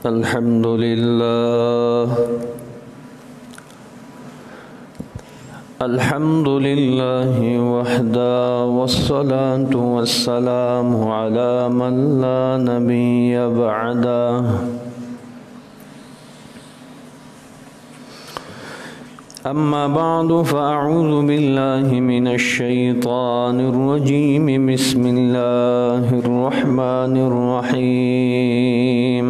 الحمد لله الحمد لله وحده والصلاة والسلام على من لا نبي بعده أما بعد فأعوذ بالله من الشيطان الرجيم بسم الله الرحمن الرحيم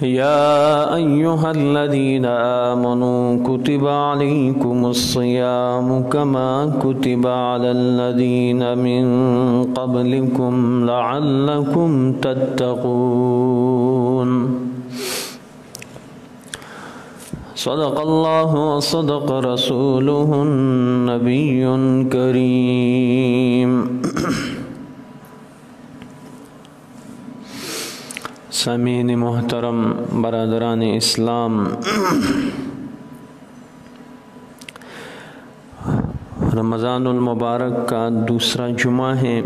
يا أيها الذين آمنوا كتب عليكم الصيام كما كتب على الذين من قبلكم لعلكم تتقون صدق الله وصدق رسوله النبي الكريم سامعین محترم برادران اسلام، رمضان المبارک کا دوسرا جمعہ ہے۔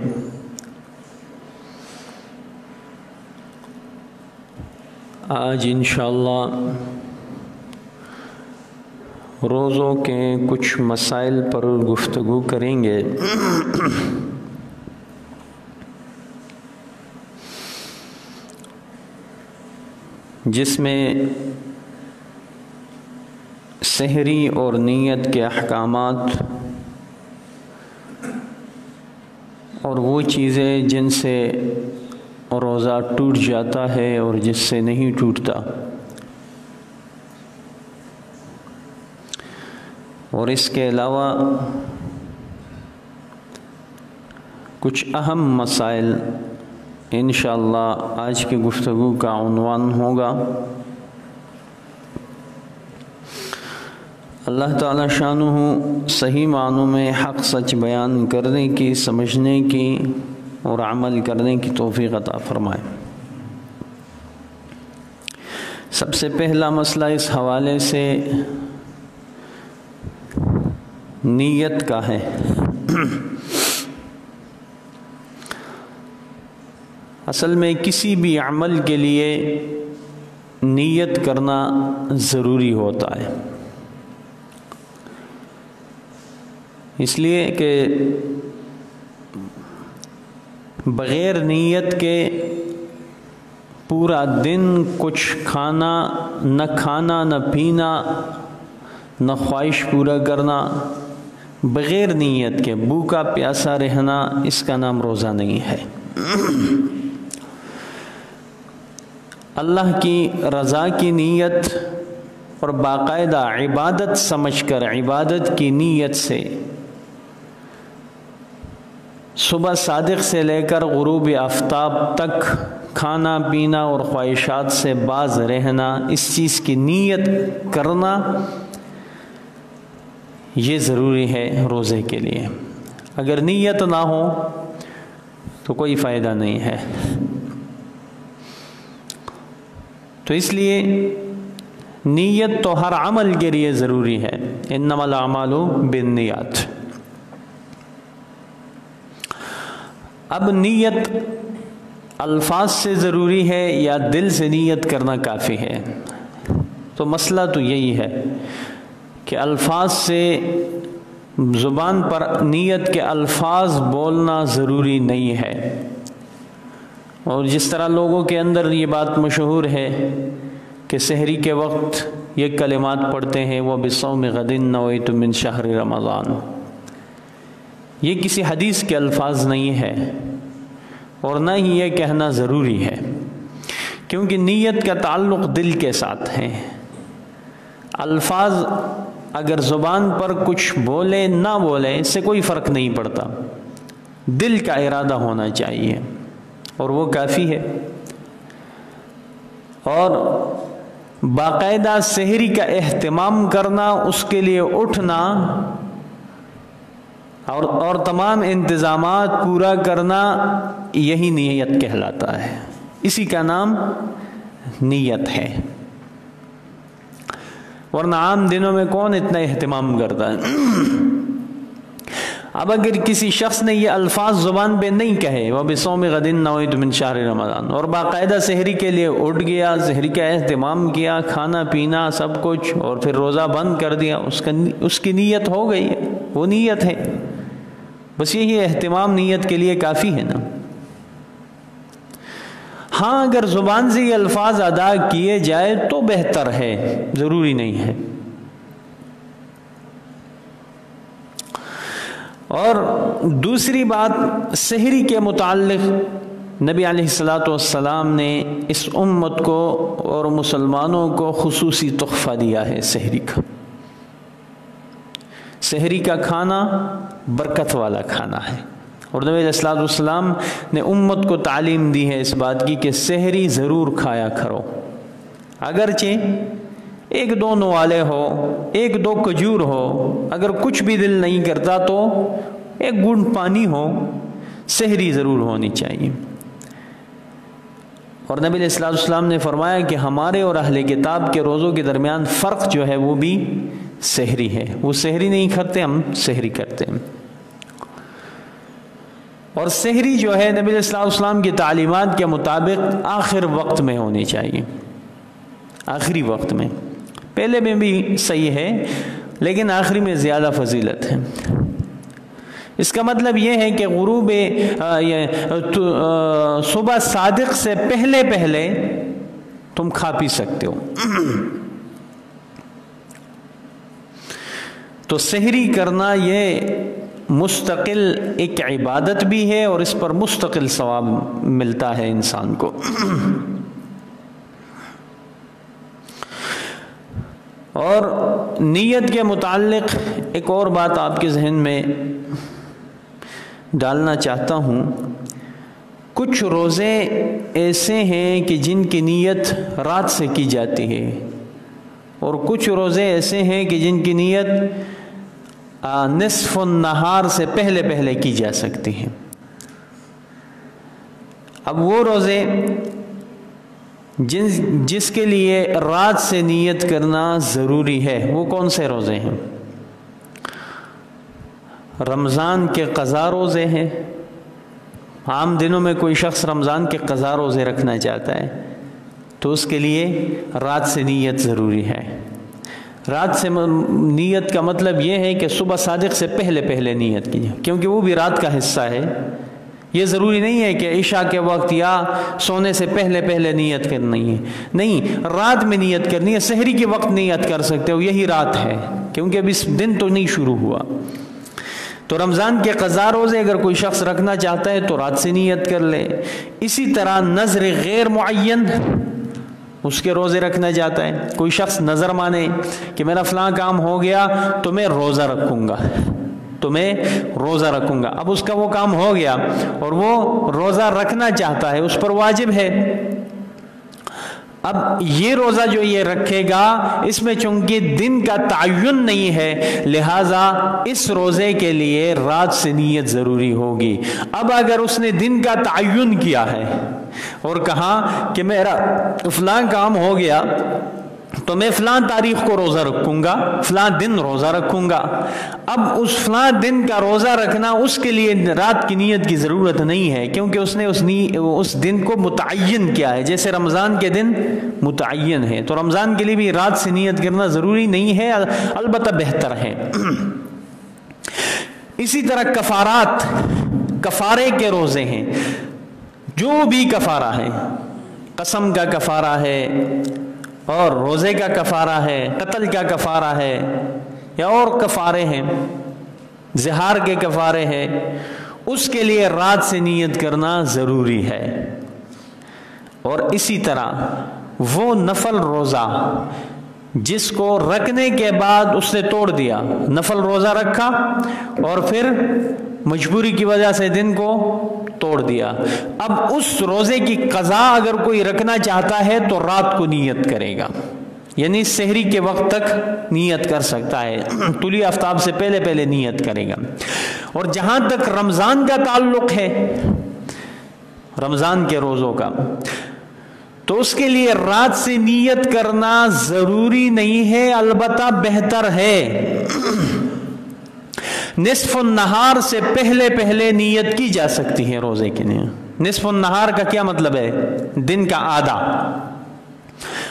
آج انشاءاللہ روزوں کے کچھ مسائل پر گفتگو کریں گے۔ جس میں سحری اور نیت کے احکامات اور وہ چیزیں جن سے روزہ ٹوٹ جاتا ہے اور جس سے نہیں ٹوٹتا، اور اس کے علاوہ کچھ اہم مسائل انشاءاللہ آج کی گفتگو کا عنوان ہوگا۔ اللہ تعالی شانہ صحیح معنوں میں حق سچ بیان کرنے کی، سمجھنے کی اور عمل کرنے کی توفیق عطا فرمائے۔ سب سے پہلا مسئلہ اس حوالے سے نیت کا ہے۔ اصل میں کسی بھی عمل کے لیے نیت کرنا ضروری ہوتا ہے، اس لیے کہ بغیر نیت کے پورا دن کچھ کھانا نہ پینا نہ خواہش پورا کرنا، بغیر نیت کے بھوکا پیاسا رہنا، اس کا نام روزہ نہیں ہے۔ اللہ کی رضا کی نیت اور باقاعدہ عبادت سمجھ کر، عبادت کی نیت سے صبح صادق سے لے کر غروب آفتاب تک کھانا پینا اور خواہشات سے باز رہنا، اس چیز کی نیت کرنا یہ ضروری ہے روزے کے لیے۔ اگر نیت نہ ہو تو کوئی فائدہ نہیں ہے۔ تو اس لیے نیت تو ہر عمل کے لیے ضروری ہے، انما الاعمال بالنیات۔ اب نیت الفاظ سے ضروری ہے یا دل سے نیت کرنا کافی ہے؟ تو مسئلہ تو یہی ہے کہ الفاظ سے، زبان پر نیت کے الفاظ بولنا ضروری نہیں ہے۔ اور جس طرح لوگوں کے اندر یہ بات مشہور ہے کہ سحری کے وقت یہ کلمات پڑھتے ہیں، وَبِصَوْمِ غَدٍ نَوَيْتُ مِنْ شَهْرِ رَمَضَانَ، یہ کسی حدیث کے الفاظ نہیں ہے اور نہ ہی یہ کہنا ضروری ہے، کیونکہ نیت کا تعلق دل کے ساتھ ہے۔ الفاظ اگر زبان پر کچھ بولے نہ بولے، اس سے کوئی فرق نہیں پڑتا، دل کا ارادہ ہونا چاہیے اور وہ کافی ہے۔ اور باقاعدہ سحری کا اہتمام کرنا، اس کے لیے اٹھنا اور تمام انتظامات پورا کرنا، یہی نیت کہلاتا ہے، اسی کا نام نیت ہے۔ ورنہ عام دنوں میں کون اتنا اہتمام کرتا ہے؟ اب اگر کسی شخص نے یہ الفاظ زبان پہ نہیں کہے وَبِصَوْمِ غَدٍ نَوَيْتُ مِنْ شَهْرِ رمضان، اور باقاعدہ سحری کے لیے اٹھ گیا، سحری کا اہتمام کیا، کھانا پینا سب کچھ، اور پھر روزہ بند کر دیا، اس کی نیت ہو گئی ہے، وہ نیت ہے، بس یہی اہتمام نیت کے لیے کافی ہے نا۔ ہاں اگر زبان سے یہ الفاظ ادا کیے جائے تو بہتر ہے، ضروری نہیں ہے۔ اور دوسری بات، سحری کے متعلق نبی علیہ السلام نے اس امت کو اور مسلمانوں کو خصوصی تحفہ دیا ہے سحری کا۔ سحری کا کھانا برکت والا کھانا ہے، اور نبی علیہ السلام نے امت کو تعلیم دی ہے اس بات کی کہ سحری ضرور کھایا کرو، اگرچہ ایک دو نوالے ہو، ایک دو کھجور ہو، اگر کچھ بھی دل نہیں کرتا تو ایک گھونٹ پانی ہو، سحری ضرور ہونی چاہیے۔ اور نبی علیہ السلام نے فرمایا کہ ہمارے اور اہل کتاب کے روزوں کے درمیان فرق جو ہے وہ بھی سحری ہے، وہ سحری نہیں کرتے، ہم سحری کرتے ہیں۔ اور سحری جو ہے نبی علیہ السلام کی تعلیمات کے مطابق آخر وقت میں ہونی چاہیے، آخری وقت میں، پہلے میں بھی صحیح ہے لیکن آخری میں زیادہ فضیلت ہے۔ اس کا مطلب یہ ہے کہ غروب صبح صادق سے پہلے پہلے تم کھا پی سکتے ہو۔ تو سحری کرنا یہ مستقل ایک عبادت بھی ہے اور اس پر مستقل ثواب ملتا ہے انسان کو۔ اور نیت کے متعلق ایک اور بات آپ کے ذہن میں ڈالنا چاہتا ہوں، کچھ روزے ایسے ہیں کہ جن کی نیت رات سے کی جاتی ہے، اور کچھ روزے ایسے ہیں کہ جن کی نیت نصف النہار سے پہلے پہلے کی جا سکتی ہے۔ اب وہ روزے جس کے لیے رات سے نیت کرنا ضروری ہے وہ کون سے روزے ہیں؟ رمضان کے قضا روزے ہیں۔ عام دنوں میں کوئی شخص رمضان کے قضا روزے رکھنا چاہتا ہے تو اس کے لیے رات سے نیت ضروری ہے۔ رات سے نیت کا مطلب یہ ہے کہ صبح صادق سے پہلے پہلے نیت کی جائے، کیونکہ وہ بھی رات کا حصہ ہے۔ یہ ضروری نہیں ہے کہ عشاء کے وقت یا سونے سے پہلے پہلے نیت کرنی ہے، نہیں، رات میں نیت کرنی ہے۔ سحری کے وقت نیت کر سکتے ہو، یہی رات ہے، کیونکہ اب اس دن تو نہیں شروع ہوا۔ تو رمضان کے قضا روزے اگر کوئی شخص رکھنا چاہتا ہے تو رات سے نیت کر لے۔ اسی طرح نظر غیر معین اس کے روزے رکھنا چاہتا ہے، کوئی شخص نظر مانے کہ میرا فلاں کام ہو گیا تو میں روزہ رکھوں گا، اب اس کا وہ کام ہو گیا اور وہ روزہ رکھنا چاہتا ہے، اس پر واجب ہے۔ اب یہ روزہ جو یہ رکھے گا اس میں چونکہ دن کا تعین نہیں ہے، لہٰذا اس روزے کے لیے رات سے نیت ضروری ہوگی۔ اب اگر اس نے دن کا تعین کیا ہے اور کہا کہ میرا فلاں کام ہو گیا تو میں فلاں تاریخ کو روزہ رکھوں گا، فلاں دن روزہ رکھوں گا، اب اس فلاں دن کا روزہ رکھنا اس کے لیے رات کی نیت کی ضرورت نہیں ہے، کیونکہ اس نے اس دن کو متعین کیا ہے، جیسے رمضان کے دن متعین ہے، تو رمضان کے لیے بھی رات سے نیت کرنا ضروری نہیں ہے، البتہ بہتر ہے۔ اسی طرح کفارات، کفارے کے روزے ہیں، جو بھی کفارہ ہے، قسم کا کفارہ ہے اور روزے کا کفارہ ہے، قتل کا کفارہ ہے یا اور کفارے ہیں، زہار کے کفارے ہیں، اس کے لیے رات سے نیت کرنا ضروری ہے۔ اور اسی طرح وہ نفل روزہ جس کو رکھنے کے بعد اس نے توڑ دیا، نفل روزہ رکھا اور پھر مجبوری کی وجہ سے دن کو توڑ دیا، اب اس روزے کی قضا اگر کوئی رکھنا چاہتا ہے تو رات کو نیت کرے گا، یعنی سحری کے وقت تک نیت کر سکتا ہے، طلوع آفتاب سے پہلے پہلے نیت کرے گا۔ اور جہاں تک رمضان کا تعلق ہے، رمضان کے روزوں کا، تو اس کے لیے رات سے نیت کرنا ضروری نہیں ہے، البتہ بہتر ہے۔ نصف النہار سے پہلے پہلے نیت کی جا سکتی ہے روزے کے لیے۔ نصف النہار کا کیا مطلب ہے؟ دن کا آدھا۔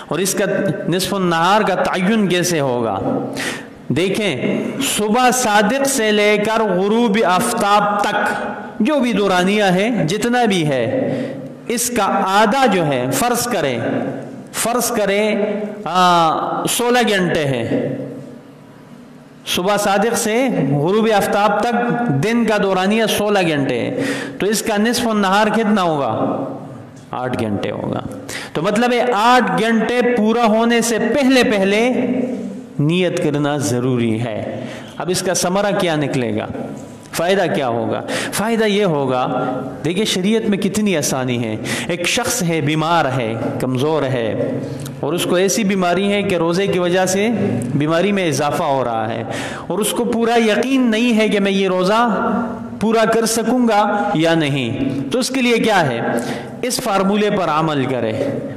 اور اس کا نصف النہار کا تعین کیسے ہوگا؟ دیکھیں، صبح صادق سے لے کر غروب آفتاب تک جو بھی دورانیہ ہے، جتنا بھی ہے، اس کا آدھا جو ہے فرض کریں 16 گھنٹے ہے۔ صبح صادق سے غروب آفتاب تک دن کا دورانیہ 16 گھنٹے ہے، تو اس کا نصف النہار کتنا ہوگا؟ 8 گھنٹے ہوگا۔ تو مطلب ہے 8 گھنٹے پورا ہونے سے پہلے پہلے نیت کرنا ضروری ہے۔ اب اس کا ثمرہ کیا نکلے گا؟ فائدہ کیا ہوگا؟ فائدہ یہ ہوگا، دیکھیں شریعت میں کتنی آسانی ہے۔ ایک شخص ہے، بیمار ہے، کمزور ہے، اور اس کو ایسی بیماری ہے کہ روزے کی وجہ سے بیماری میں اضافہ ہو رہا ہے، اور اس کو پورا یقین نہیں ہے کہ میں یہ روزہ پورا کر سکوں گا یا نہیں، تو اس کے لیے کیا ہے؟ اس فارمولے پر عمل کرے۔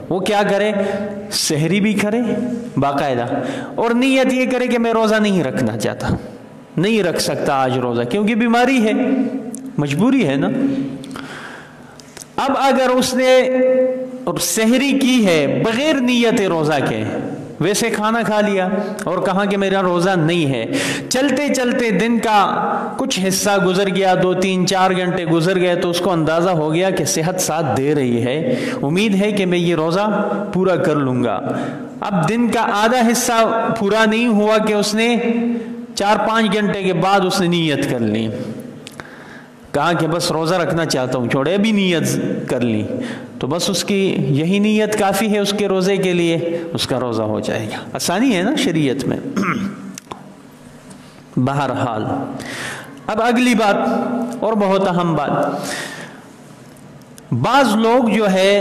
وہ کیا کرے؟ سحری بھی کرے باقاعدہ، اور نیت یہ کرے کہ میں روزہ نہیں رکھنا چاہتا، نہیں رکھ سکتا آج روزہ، کیونکہ بیماری ہے، مجبوری ہے نا۔ اب اگر اس نے سحری کی ہے بغیر نیت روزہ کے، ویسے کھانا کھا لیا اور کہا کہ میرا روزہ نہیں ہے، چلتے چلتے دن کا کچھ حصہ گزر گیا، 2 3 4 گھنٹے گزر گئے، تو اس کو اندازہ ہو گیا کہ صحت ساتھ دے رہی ہے، امید ہے کہ میں یہ روزہ پورا کر لوں گا۔ اب دن کا آدھا حصہ پورا نہیں ہوا کہ اس نے 4 5 گھنٹے کے بعد اس نے نیت کر لی، کہا کہ بس روزہ رکھنا چاہتا ہوں، چھوڑے بھی نیت کر لی، تو بس اس کی یہی نیت کافی ہے اس کے روزے کے لیے، اس کا روزہ ہو جائے گا۔ آسانی ہے نا شریعت میں۔ بہرحال اب اگلی بات اور بہت اہم بات، بعض لوگ جو ہے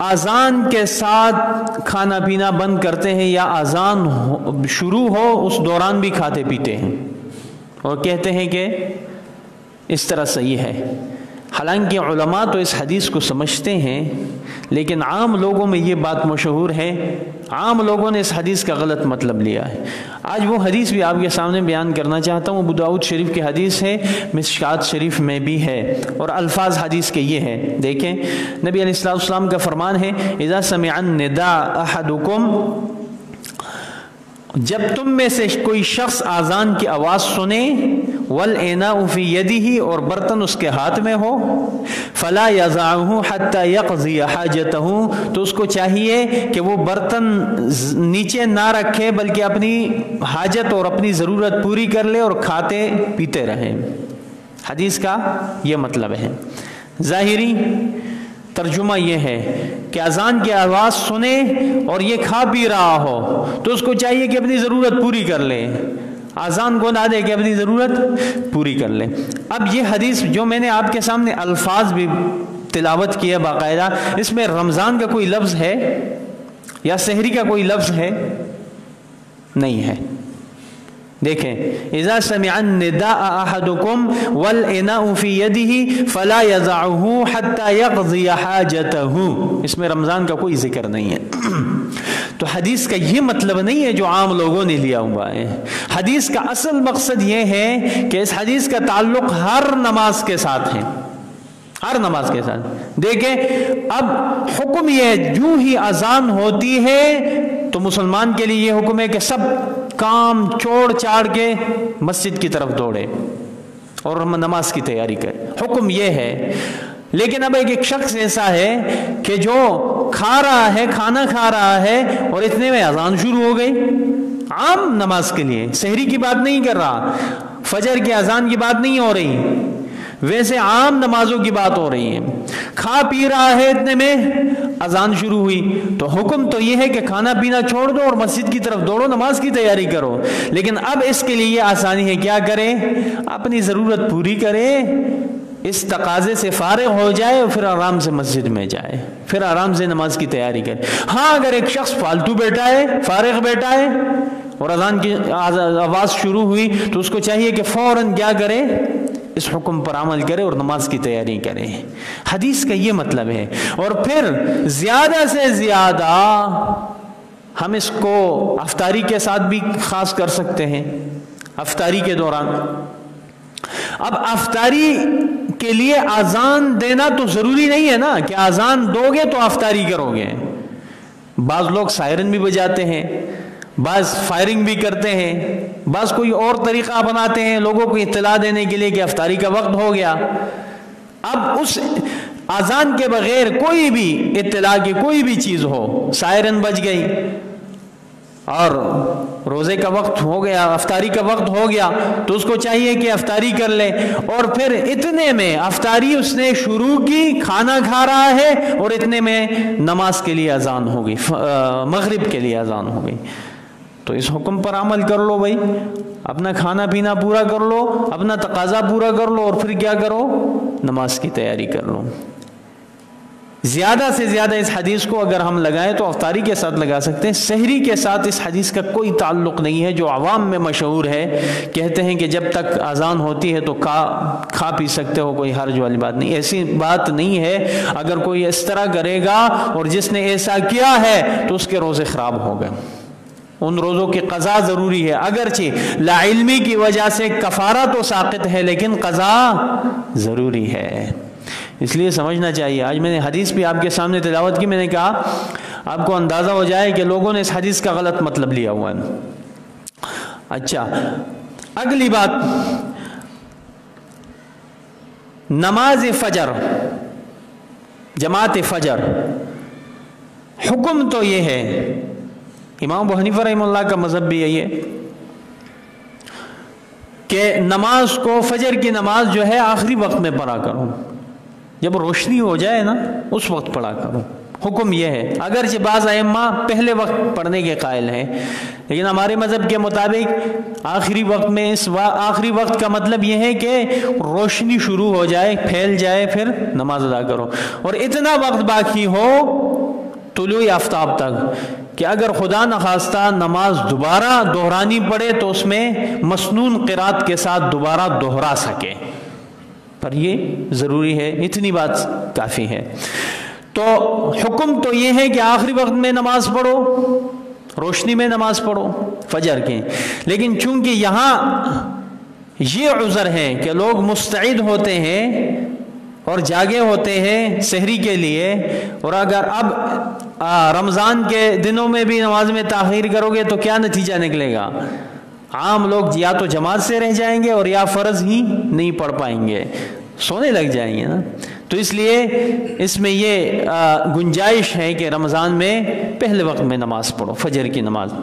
اذان کے ساتھ کھانا پینا بند کرتے ہیں، یا اذان شروع ہو اس دوران بھی کھاتے پیتے ہیں، اور کہتے ہیں کہ اس طرح صحیح ہے۔ حالانکہ علماء تو اس حدیث کو سمجھتے ہیں، لیکن عام لوگوں میں یہ بات مشہور ہے، عام لوگوں نے اس حدیث کا غلط مطلب لیا ہے۔ آج وہ حدیث بھی آپ کے سامنے بیان کرنا چاہتا ہوں، ابو داؤد شریف کی حدیث ہے، مشکات شریف میں بھی ہے، اور الفاظ حدیث کے یہ ہیں۔ دیکھیں نبی علیہ السلام کا فرمان ہے، اذا سمع النداء احدکم، جب تم میں سے کوئی شخص اذان کی آواز سنے، والاناء فی یدہ، اور برتن اس کے ہاتھ میں ہو، فلا یضعہ حتی یقضی حاجتہ، تو اس کو چاہیے کہ وہ برتن نیچے نہ رکھے، بلکہ اپنی حاجت اور اپنی ضرورت پوری کر لے اور کھاتے پیتے رہے۔ حدیث کا یہ مطلب ہے۔ ظاہری ترجمہ یہ ہے کہ اذان کی آواز سنے اور یہ کھا پی رہا ہو تو اس کو چاہیے کہ اپنی ضرورت پوری کر لے، اذان کو نہ دے کہ اپنی ضرورت پوری کر لے۔ اب یہ حدیث جو میں نے آپ کے سامنے الفاظ بھی تلاوت کیا باقاعدہ، اس میں رمضان کا کوئی لفظ ہے یا سحری کا کوئی لفظ ہے؟ نہیں ہے۔ دیکھیں، اذا سمع النداء احدکم والاناء فی یدہ فلا یضعہ حتی یقضی حاجتہ، اس میں رمضان کا کوئی ذکر نہیں ہے۔ تو حدیث کا یہ مطلب نہیں ہے جو عام لوگوں نے لیا ہوا ہے۔ حدیث کا اصل مقصد یہ ہے کہ اس حدیث کا تعلق ہر نماز کے ساتھ ہے، ہر نماز کے ساتھ۔ دیکھیں اب حکم یہ جو ہی اذان ہوتی ہے تو مسلمان کے لیے یہ حکم ہے کہ سب کام چھوڑ چھاڑ کے مسجد کی طرف دوڑے اور نماز کی تیاری کرے، حکم یہ ہے۔ لیکن اب ایک شخص ایسا ہے کہ جو کھا رہا ہے، کھانا کھا رہا ہے، اور اتنے میں اذان شروع ہو گئی، عام نماز کے لیے، سحری کی بات نہیں کر رہا، فجر کی اذان کی بات نہیں ہو رہی، ویسے عام نمازوں کی بات ہو رہی ہے، کھا پی رہا ہے، اتنے میں اذان شروع ہوئی، تو حکم تو یہ ہے کہ کھانا پینا چھوڑ دو اور مسجد کی طرف دوڑو، نماز کی تیاری کرو۔ لیکن اب اس کے لیے آسانی ہے، کیا کرے؟ اپنی ضرورت پوری کرے، اس تقاضے سے فارغ ہو جائے اور پھر آرام سے مسجد میں جائے، پھر آرام سے نماز کی تیاری کرے۔ ہاں اگر ایک شخص فالتو بیٹھا ہے، فارغ بیٹھا ہے اور اذان کی آواز شروع ہوئی تو اس کو چاہیے کہ فوراً کیا کرے؟ اس حکم پر عمل کرے اور نماز کی تیاری کرے۔ حدیث کا یہ مطلب ہے۔ اور پھر زیادہ سے زیادہ ہم اس کو افطاری کے ساتھ بھی خاص کر سکتے ہیں، افطاری کے دوران۔ اب افطاری کے لیے اذان دینا تو ضروری نہیں ہے نا کہ اذان دو گے تو افطاری کرو گے۔ بعض لوگ سائرن بھی بجاتے ہیں، بعض فائرنگ بھی کرتے ہیں، بعض کوئی اور طریقہ اپناتے ہیں لوگوں کو اطلاع دینے کے لیے کہ افطاری کا وقت ہو گیا۔ اب اس اذان کے بغیر کوئی بھی اطلاع کی کوئی بھی چیز ہو، سائرن بج گئی اور روزے کا وقت ہو گیا، افطاری کا وقت ہو گیا، تو اس کو چاہیے کہ افطاری کر لے، اور پھر اتنے میں افطاری اس نے شروع کی، کھانا کھا رہا ہے، اور اتنے میں نماز کے لیے اذان ہو گئی، مغرب کے لیے اذان ہو گئی۔ تو اس حکم پر عمل کر لو بھائی، اپنا کھانا پینا پورا کر لو، اپنا تقاضا پورا کر لو، اور پھر کیا کرو، نماز کی تیاری کر لو۔ زیادہ سے زیادہ اس حدیث کو اگر ہم لگائیں تو افطاری کے ساتھ لگا سکتے ہیں، سحری کے ساتھ اس حدیث کا کوئی تعلق نہیں ہے جو عوام میں مشہور ہے، کہتے ہیں کہ جب تک اذان ہوتی ہے تو کھا پی سکتے ہو، کوئی حرج والی بات نہیں، ایسی بات نہیں ہے۔ اگر کوئی اس طرح کرے گا اور جس نے ایسا کیا ہے تو اس کے روزے خراب ہو گئے، ان روزوں کی قضا ضروری ہے، اگرچہ لا علمی کی وجہ سے کفارہ تو ساقط ہے لیکن قضا ضروری ہے۔ اس لیے سمجھنا چاہیے۔ آج میں نے حدیث بھی آپ کے سامنے تلاوت کی، میں نے کہا آپ کو اندازہ ہو جائے کہ لوگوں نے اس حدیث کا غلط مطلب لیا ہوا ہے۔ اچھا، اگلی بات، نماز فجر، جماعت فجر، حکم تو یہ ہے، امام ابو حنیفہ رحمہ اللہ کا مذہب بھی یہی ہے کہ نماز کو، فجر کی نماز جو ہے آخری وقت میں پڑھا کرو، جب روشنی ہو جائے نا اس وقت پڑھا کرو، حکم یہ ہے۔ اگرچہ بعض ائمہ پہلے وقت پڑھنے کے قائل ہیں، لیکن ہمارے مذہب کے مطابق آخری وقت میں، آخری وقت کا مطلب یہ ہے کہ روشنی شروع ہو جائے، پھیل جائے، پھر نماز ادا کرو، اور اتنا وقت باقی ہو طلوع آفتاب تک کہ اگر خدا نخواستہ نماز دوبارہ دہرانی پڑے تو اس میں مسنون قرات کے ساتھ دوبارہ دہرا سکے، پر یہ ضروری ہے، اتنی بات کافی ہے۔ تو حکم تو یہ ہے کہ آخری وقت میں نماز پڑھو، روشنی میں نماز پڑھو فجر کی، لیکن چونکہ یہاں یہ عذر ہے کہ لوگ مستعد ہوتے ہیں اور جاگے ہوتے ہیں سحری کے لیے، اور اگر اب رمضان کے دنوں میں بھی نماز میں تاخیر کرو گے تو کیا نتیجہ نکلے گا؟ عام لوگ یا تو جماعت سے رہ جائیں گے اور یا فرض ہی نہیں پڑھ پائیں گے، سونے لگ جائیں گے نا۔ تو اس لیے اس میں یہ گنجائش ہے کہ رمضان میں پہلے وقت میں نماز پڑھو، فجر کی نماز،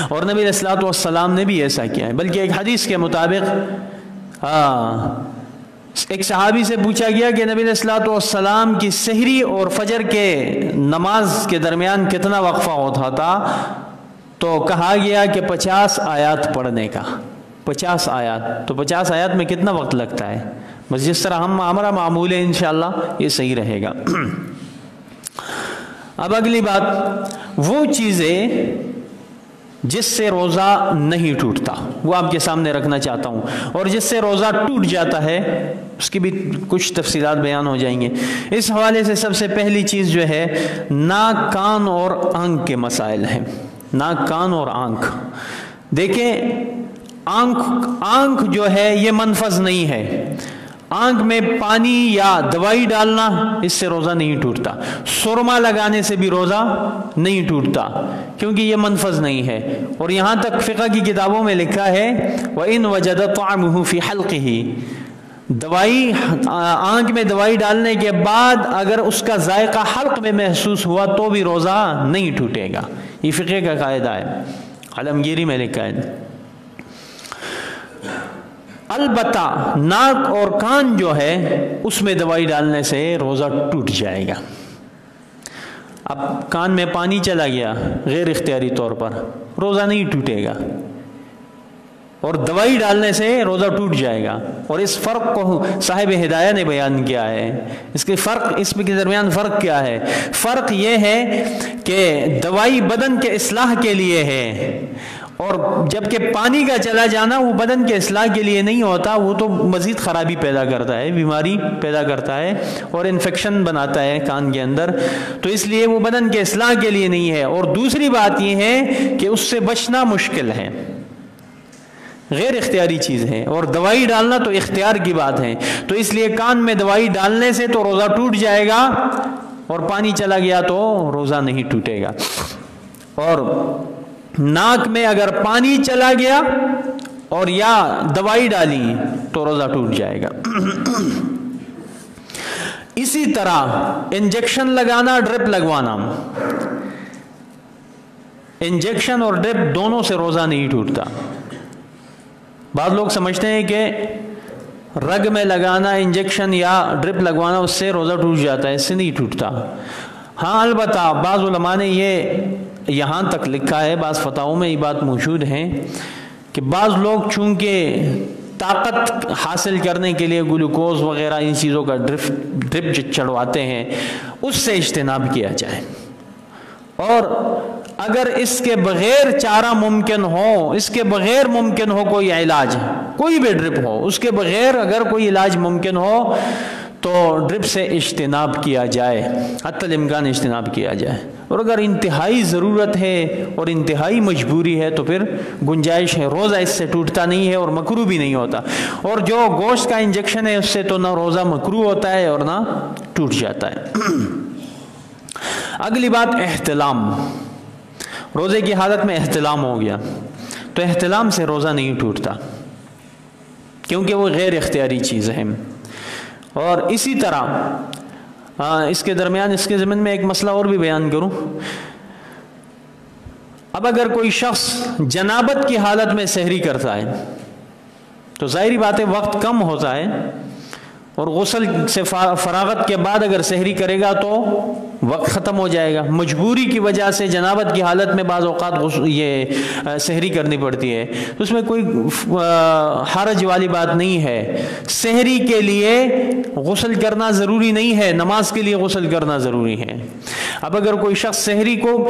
اور نبی علیہ الصلوۃ والسلام نے بھی ایسا کیا ہے۔ بلکہ ایک حدیث کے مطابق ایک صحابی سے پوچھا گیا کہ نبی علیہ الصلوۃ والسلام کی سحری اور فجر کے نماز کے درمیان کتنا وقفہ ہوتا تھا؟ تو کہا گیا کہ 50 آیات پڑھنے کا، 50 آیات، تو 50 آیات میں کتنا وقت لگتا ہے؟ بس جس طرح ہمارا معمول ہے انشاءاللہ یہ صحیح رہے گا۔ اب اگلی بات، وہ چیزیں جس سے روزہ نہیں ٹوٹتا وہ آپ کے سامنے رکھنا چاہتا ہوں، اور جس سے روزہ ٹوٹ جاتا ہے اس کی بھی کچھ تفصیلات بیان ہو جائیں گے۔ اس حوالے سے سب سے پہلی چیز جو ہے ناک، کان اور آنکھ کے مسائل ہیں۔ ناک، کان اور آنکھ، دیکھیں آنکھ جو ہے یہ منفذ نہیں ہے، آنکھ میں پانی یا دوائی ڈالنا اس سے روزہ نہیں ٹوٹتا، سرما لگانے سے بھی روزہ نہیں ٹوٹتا کیونکہ یہ منفذ نہیں ہے، اور یہاں تک فقہ کی کتابوں میں لکھا ہے وَإِن وَجَدَ طَعْمُهُ فِي حَلْقِهِ، دوائی، آنکھ میں دوائی ڈالنے کے بعد اگر اس کا ذائقہ حلق میں محسوس ہوا تو بھی روزہ نہیں ٹوٹے گا، یہ فقہ کا قاعدہ ہے، علمگیری میں لکھا ہے۔ البتہ ناک اور کان جو ہے اس میں دوائی ڈالنے سے روزہ ٹوٹ جائے گا۔ اب کان میں پانی چلا گیا غیر اختیاری طور پر، روزہ نہیں ٹوٹے گا، اور دوائی ڈالنے سے روزہ ٹوٹ جائے گا، اور اس فرق کو صاحب ہدایہ نے بیان کیا ہے۔ اس کے درمیان فرق کیا ہے؟ فرق یہ ہے کہ دوائی بدن کے اصلاح کے لیے ہے، اور جبکہ پانی کا چلا جانا وہ بدن کے اصلاح کے لیے نہیں ہوتا، وہ تو مزید خرابی پیدا کرتا ہے، بیماری پیدا کرتا ہے اور انفیکشن بناتا ہے کان کے اندر، تو اس لیے وہ بدن کے اصلاح کے لیے نہیں ہے۔ اور دوسری بات یہ ہے کہ اس سے بچنا مشکل ہے، غیر اختیاری چیز ہے، اور دوائی ڈالنا تو اختیار کی بات ہے، تو اس لیے کان میں دوائی ڈالنے سے تو روزہ ٹوٹ جائے گا، اور پانی چلا گیا تو روزہ نہیں ٹوٹے گا۔ اور ناک میں اگر پانی چلا گیا اور یا دوائی ڈالی تو روزہ ٹوٹ جائے گا۔ اسی طرح انجیکشن لگانا، ڈرپ لگوانا، انجیکشن اور ڈرپ دونوں سے روزہ نہیں ٹوٹتا۔ بعض لوگ سمجھتے ہیں کہ رگ میں لگانا انجیکشن یا ڈرپ لگوانا اس سے روزہ ٹوٹ جاتا ہے، اس سے نہیں ٹوٹتا۔ ہاں البتہ بعض علماء نے یہ یہاں تک لکھا ہے، بعض فتاووں میں یہ بات موجود ہے کہ بعض لوگ چونکہ طاقت حاصل کرنے کے لیے گلوکوز وغیرہ ان چیزوں کا ڈرپ چڑھواتے ہیں، اس سے اجتناب کیا جائے، اور اگر اس کے بغیر چارہ ممکن ہو، اس کے بغیر ممکن ہو کوئی علاج، کوئی بھی ڈرپ ہو، اس کے بغیر اگر کوئی علاج ممکن ہو تو ڈرپ سے اجتناب کیا جائے، حتی الامکان اجتناب کیا جائے۔ اور اگر انتہائی ضرورت ہے اور انتہائی مجبوری ہے تو پھر گنجائش ہے، روزہ اس سے ٹوٹتا نہیں ہے اور مکروہ بھی نہیں ہوتا۔ اور جو گوشت کا انجیکشن ہے اس سے تو نہ روزہ مکروہ ہوتا ہے اور نہ ٹوٹ جاتا ہے۔ اگلی بات احتلام، روزے کی حالت میں احتلام ہو گیا تو احتلام سے روزہ نہیں ٹوٹتا، کیونکہ وہ غیر اختیاری چیز ہے۔ اور اسی طرح اس کے درمیان اس کے ضمن میں ایک مسئلہ اور بھی بیان کروں۔ اب اگر کوئی شخص جنابت کی حالت میں سحری کرتا ہے تو ظاہری بات ہے وقت کم ہوتا ہے، اور غسل سے فراغت کے بعد اگر سحری کرے گا تو وقت ختم ہو جائے گا۔ مجبوری کی وجہ سے جنابت کی حالت میں بعض اوقات یہ سحری کرنی پڑتی ہے، تو اس میں کوئی حرج والی بات نہیں ہے۔ سحری کے لیے غسل کرنا ضروری نہیں ہے، نماز کے لیے غسل کرنا ضروری ہے۔ اب اگر کوئی شخص سحری کو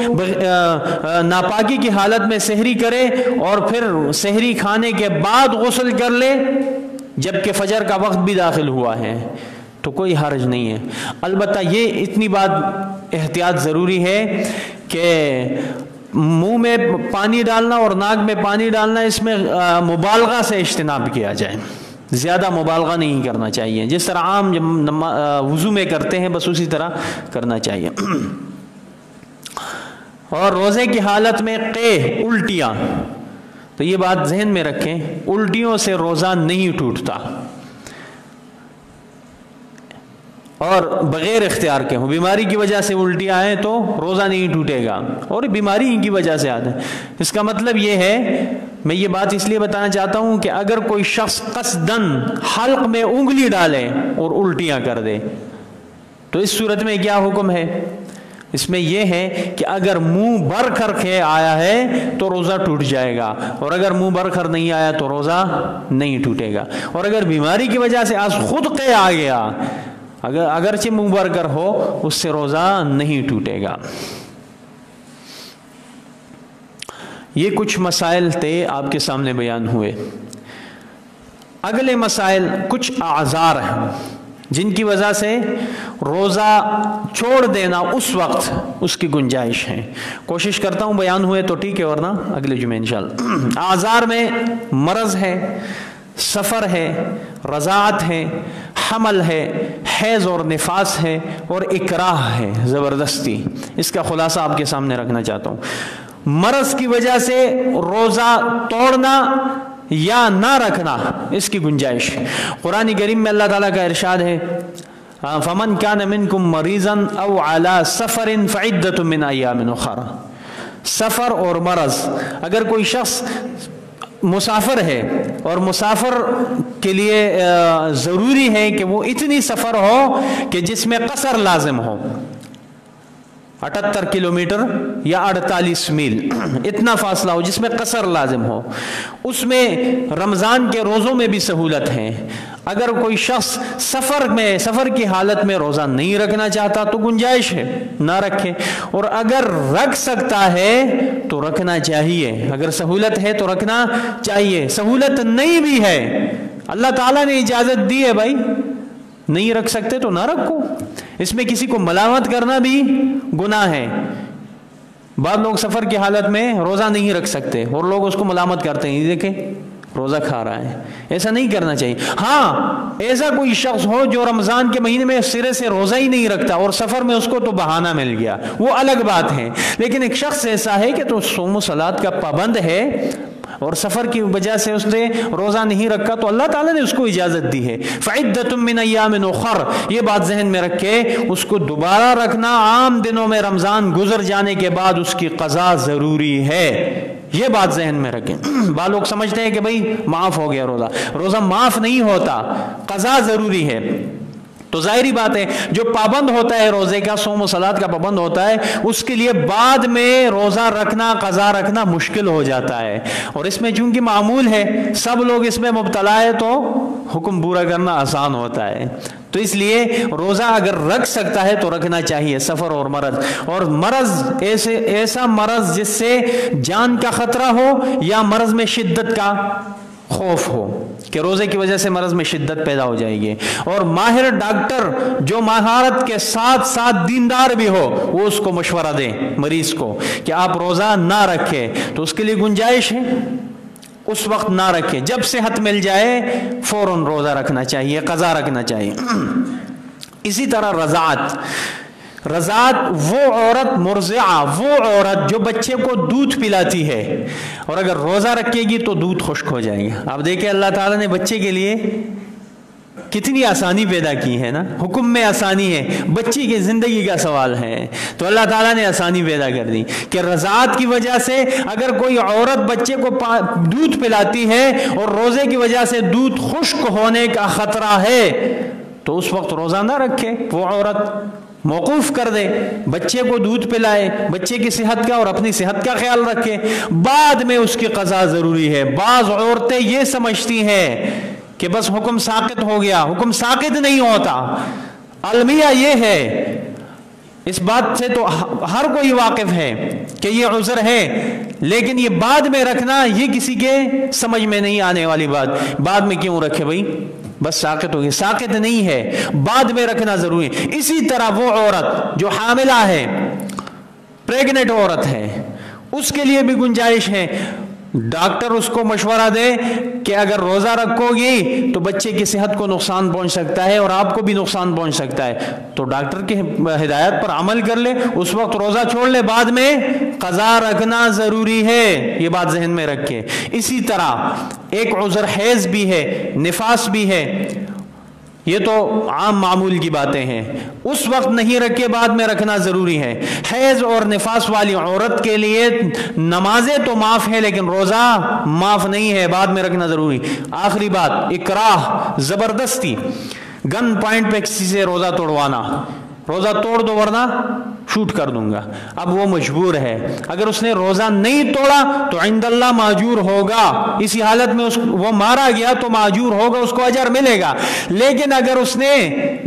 ناپاکی کی حالت میں سحری کرے اور پھر سحری کھانے کے بعد غسل کر لے جبکہ فجر کا وقت بھی داخل ہوا ہے تو کوئی حرج نہیں ہے۔ البتہ یہ اتنی بات احتیاط ضروری ہے کہ منہ میں پانی ڈالنا اور ناک میں پانی ڈالنا، اس میں مبالغہ سے اجتناب کیا جائے، زیادہ مبالغہ نہیں کرنا چاہیے، جس طرح عام وضو میں کرتے ہیں بس اسی طرح کرنا چاہیے۔ اور روزے کی حالت میں قے، الٹیاں، تو یہ بات ذہن میں رکھیں، الٹیوں سے روزہ نہیں ٹوٹتا، اور بغیر اختیار کے ہوں، بیماری کی وجہ سے الٹی آئے تو روزہ نہیں ٹوٹے گا، اور بیماری ان کی وجہ سے آتا ہے۔ اس کا مطلب یہ ہے، میں یہ بات اس لیے بتانا چاہتا ہوں کہ اگر کوئی شخص قصدن حلق میں انگلی ڈالے اور الٹیاں کر دے تو اس صورت میں کیا حکم ہے؟ اس میں یہ ہے کہ اگر منہ بھر کر کے آیا ہے تو روزہ ٹوٹ جائے گا، اور اگر منہ بھر کر نہیں آیا تو روزہ نہیں ٹوٹے گا۔ اور اگر بیماری کی وجہ سے آج خود قے آ گیا، اگرچہ منہ بھر کر ہو، اس سے روزہ نہیں ٹوٹے گا۔ یہ کچھ مسائل تھے آپ کے سامنے بیان ہوئے۔ اگلے مسائل کچھ اعذار ہیں جن کی وجہ سے روزہ چھوڑ دینا اس وقت اس کی گنجائش ہے۔ کوشش کرتا ہوں بیان ہوئے تو ٹھیک ہے، ورنہ اگلے جمعے انشاءاللہ۔ اعذار میں مرض ہے، سفر ہے، رضاعت ہے، حمل ہے، حیض اور نفاس ہے، اور اکراہ ہے، زبردستی۔ اس کا خلاصہ آپ کے سامنے رکھنا چاہتا ہوں۔ مرض کی وجہ سے روزہ توڑنا یا نہ رکھنا، اس کی گنجائش۔ قرآن کریم میں اللہ تعالیٰ کا ارشاد ہے، فَمَنْ كَانَ مِنْكُمْ مَرِيضًا أَوْ عَلَى سَفَرٍ فَعِدَّةٌ مِّنْ أَيَّامٍ أُخَرَ۔ سفر اور مرض، اگر کوئی شخص مسافر ہے اور مسافر کے لیے ضروری ہے کہ وہ اتنی سفر ہو کہ جس میں قصر لازم ہو، 78 کلومیٹر یا 48 میل، اتنا فاصلہ ہو جس میں قصر لازم ہو، اس میں رمضان کے روزوں میں بھی سہولت ہے۔ اگر کوئی شخص سفر کی حالت میں روزہ نہیں رکھنا چاہتا تو گنجائش ہے نہ رکھے، اور اگر رکھ سکتا ہے تو رکھنا چاہیے، اگر سہولت ہے تو رکھنا چاہیے، سہولت نہیں بھی ہے اللہ تعالیٰ نے اجازت دی ہے بھائی، نہیں رکھ سکتے تو نہ رکھو، اس میں کسی کو ملامت کرنا بھی گناہ ہے۔ بعض لوگ سفر کی حالت میں روزہ نہیں رکھ سکتے اور لوگ اس کو ملامت کرتے ہیں، دیکھیں روزہ کھا رہا ہے، ایسا نہیں کرنا چاہیے۔ ہاں ایسا کوئی شخص ہو جو رمضان کے مہینے میں سرے سے روزہ ہی نہیں رکھتا اور سفر میں اس کو تو بہانہ مل گیا، وہ الگ بات ہے، لیکن ایک شخص ایسا ہے کہ تو صوم و صلات کا پابند ہے اور سفر کی وجہ سے اس نے روزہ نہیں رکھا تو اللہ تعالیٰ نے اس کو اجازت دی ہے۔ فعدۃ من ایام اخر، یہ بات ذہن میں رکھے، اس کو دوبارہ رکھنا عام دنوں میں رمضان گزر جانے کے بعد اس کی قضا ضروری ہے، یہ بات ذہن میں رکھیں۔ بعض لوگ سمجھتے ہیں کہ بھئی معاف ہو گیا روزہ معاف نہیں ہوتا، قضا ضروری ہے۔ تو ظاہری بات ہے جو پابند ہوتا ہے روزے کا، صوم و صلات کا پابند ہوتا ہے، اس کے لیے بعد میں روزہ رکھنا، قضا رکھنا مشکل ہو جاتا ہے، اور اس میں چونکہ معمول ہے سب لوگ اس میں مبتلا ہے تو حکم پورا کرنا آسان ہوتا ہے۔ تو اس لیے روزہ اگر رکھ سکتا ہے تو رکھنا چاہیے، سفر اور مرض ایسا مرض جس سے جان کا خطرہ ہو یا مرض میں شدت کا خوف ہو کہ روزے کی وجہ سے مرض میں شدت پیدا ہو جائے گی، اور ماہر ڈاکٹر جو مہارت کے ساتھ ساتھ دیندار بھی ہو وہ اس کو مشورہ دے مریض کو کہ آپ روزہ نہ رکھیں، تو اس کے لیے گنجائش ہے اس وقت نہ رکھے، جب صحت مل جائے فوراً روزہ رکھنا چاہیے، قضا رکھنا چاہیے۔ اسی طرح رضاعت وہ عورت مرضعہ، وہ عورت جو بچے کو دودھ پلاتی ہے اور اگر روزہ رکھے گی تو دودھ خشک ہو جائے گا۔ آپ دیکھیں اللہ تعالیٰ نے بچے کے لیے کتنی آسانی پیدا کی ہے نا، حکم میں آسانی ہے، بچی کی زندگی کا سوال ہے تو اللہ تعالیٰ نے آسانی پیدا کر دی کہ رضاعت کی وجہ سے اگر کوئی عورت بچے کو دودھ پلاتی ہے اور روزے کی وجہ سے دودھ خشک ہونے کا خطرہ ہے تو اس وقت روزہ نہ رکھے، وہ عورت موقوف کر دے، بچے کو دودھ پلائے، بچے کی صحت کا اور اپنی صحت کا خیال رکھے، بعد میں اس کی قضا ضروری ہے۔ بعض عورتیں یہ سمجھتی ہیں کہ بس حکم ساقط ہو گیا، حکم ساقط نہیں ہوتا، المیہ یہ ہے، اس بات سے تو ہر کوئی واقف ہے کہ یہ عذر ہے، لیکن یہ بعد میں رکھنا یہ کسی کے سمجھ میں نہیں آنے والی بات، بعد میں کیوں رکھے بھائی، بس ساقط ہو گئی، ساقط نہیں ہے، بعد میں رکھنا ضروری ہے۔ اسی طرح وہ عورت جو حاملہ ہے، پریگننٹ عورت ہے، اس کے لیے بھی گنجائش ہے، ڈاکٹر اس کو مشورہ دے کہ اگر روزہ رکھو گی تو بچے کی صحت کو نقصان پہنچ سکتا ہے اور آپ کو بھی نقصان پہنچ سکتا ہے، تو ڈاکٹر کی ہدایت پر عمل کر لے، اس وقت روزہ چھوڑ لے، بعد میں قضا رکھنا ضروری ہے، یہ بات ذہن میں رکھے۔ اسی طرح ایک عذر حیض بھی ہے، نفاس بھی ہے، یہ تو عام معمول کی باتیں ہیں، اس وقت نہیں رکھے، بعد میں رکھنا ضروری ہے۔ حیض اور نفاس والی عورت کے لیے نمازیں تو معاف ہے لیکن روزہ معاف نہیں ہے، بعد میں رکھنا ضروری۔ آخری بات، اکراہ، زبردستی، گن پوائنٹ پہ کسی سے روزہ توڑوانا، روزہ توڑ دو ورنہ شوٹ کر دوں گا، اب وہ مجبور ہے، اگر اس نے روزہ نہیں توڑا تو عند اللہ معجور ہوگا، اسی حالت میں وہ مارا گیا تو معجور ہوگا، اس کو اجر ملے گا، لیکن اگر اس نے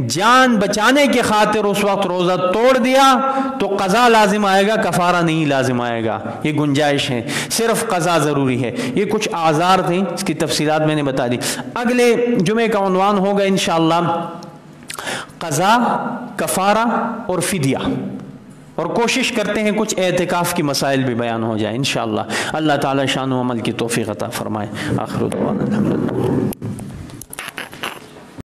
جان بچانے کی خاطر اس وقت روزہ توڑ دیا تو قضا لازم آئے گا، کفارہ نہیں لازم آئے گا، یہ گنجائش ہے، صرف قضا ضروری ہے۔ یہ کچھ اعذار تھیں، اس کی تفصیلات میں نے بتا دی۔ اگلے جمعے کا عنوان ہوگا انشاءاللہ قضا، کفارہ اور فدیہ، اور کوشش کرتے ہیں کچھ اعتکاف کی مسائل بھی بیان ہو جائے انشاءاللہ۔ اللہ تعالی شان و عمل کی توفیق عطا فرمائے۔ آخر دعوانا الحمدللہ۔